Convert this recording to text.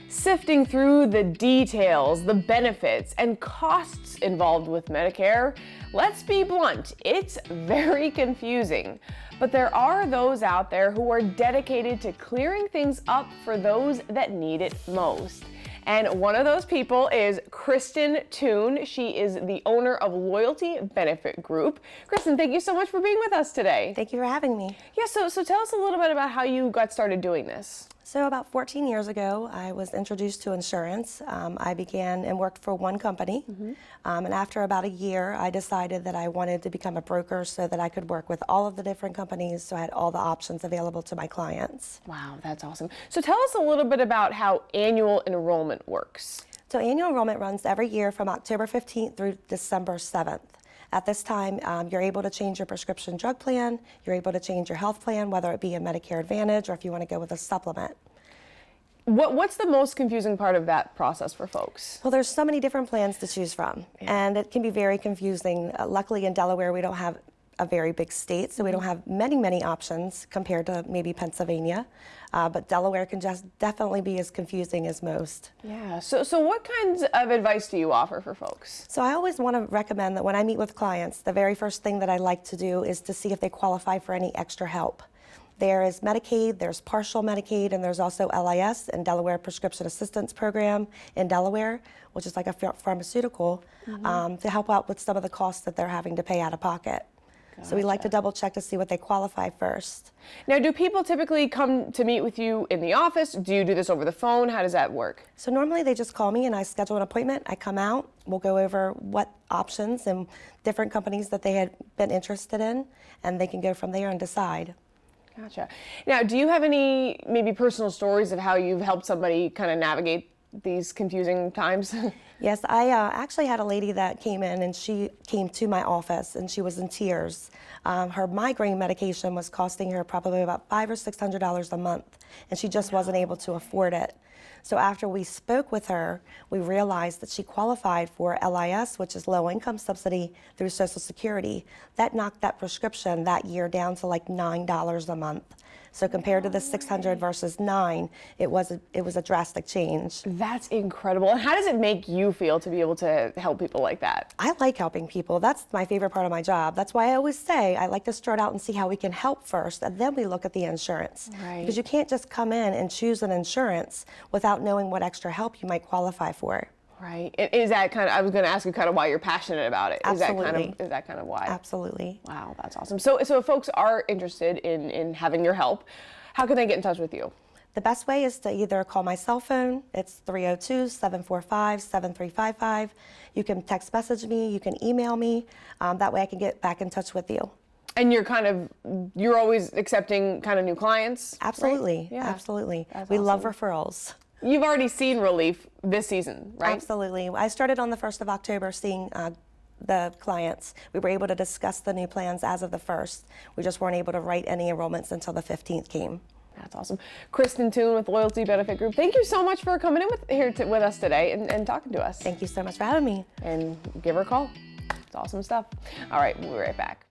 Sifting through the details, the benefits, and costs involved with Medicare, let's be blunt, it's very confusing. But there are those out there who are dedicated to clearing things up for those that need it most. And one of those people is Kristen Toon. She is the owner of Loyalty Benefit Group. Kristen, thank you so much for being with us today. Thank you for having me. Yeah, so tell us a little bit about how you got started doing this. So about 14 years ago, I was introduced to insurance. I began and worked for one company. And after about a year, I decided that I wanted to become a broker so that I could work with all of the different companies, so I had all the options available to my clients. Wow, that's awesome. So tell us a little bit about how annual enrollment works. So annual enrollment runs every year from October 15th through December 7th. At this time, you're able to change your prescription drug plan, you're able to change your health plan, whether it be a Medicare Advantage or if you want to go with a supplement. What's the most confusing part of that process for folks? Well, there's so many different plans to choose from, and it can be very confusing. Luckily in Delaware, we don't have a very big state, so we don't have many options compared to maybe Pennsylvania. But Delaware can just definitely be as confusing as most. Yeah, so what kinds of advice do you offer for folks? So I always want to recommend that when I meet with clients, the very first thing that I like to do is to see if they qualify for any extra help. There is Medicaid, there's partial Medicaid, and there's also LIS and Delaware Prescription Assistance Program in Delaware, which is like a pharmaceutical, to help out with some of the costs that they're having to pay out of pocket. So we like to double check to see what they qualify first. Now, do people typically come to meet with you in the office? Do you do this over the phone? How does that work? So normally they just call me and I schedule an appointment. I come out, we'll go over what options and different companies that they had been interested in, and they can go from there and decide. Gotcha. Now, do you have any maybe personal stories of how you've helped somebody kind of navigate these confusing times? Yes, I actually had a lady that came in and she came to my office and she was in tears. Her migraine medication was costing her probably about $500 or $600 a month, and she just wasn't able to afford it. So after we spoke with her, we realized that she qualified for LIS, which is low income subsidy through Social Security. That knocked that prescription that year down to like $9 a month. So compared to the $600 versus $9, it was a drastic change. That's incredible. And how does it make you feel to be able to help people like that? I like helping people. That's my favorite part of my job. That's why I always say I like to start out and see how we can help first, and then we look at the insurance. Right. Because you can't just come in and choose an insurance without knowing what extra help you might qualify for. Right. Is that kind of, I was going to ask you kind of why you're passionate about it. Absolutely. Is that kind of why? Absolutely. Wow, that's awesome. So if folks are interested in having your help, how can they get in touch with you? The best way is to either call my cell phone. It's 302-745-7355. You can text message me. You can email me. That way I can get back in touch with you. And you're always accepting kind of new clients? Absolutely. Right? Yeah. Absolutely. That's We awesome. love referrals. You've already seen relief this season, right? Absolutely. I started on the 1st of October seeing the clients. We were able to discuss the new plans as of the 1st. We just weren't able to write any enrollments until the 15th came. That's awesome. Kristen Toon with Loyalty Benefit Group, thank you so much for coming in with us today and talking to us. Thank you so much for having me. And give her a call. It's awesome stuff. All right, we'll be right back.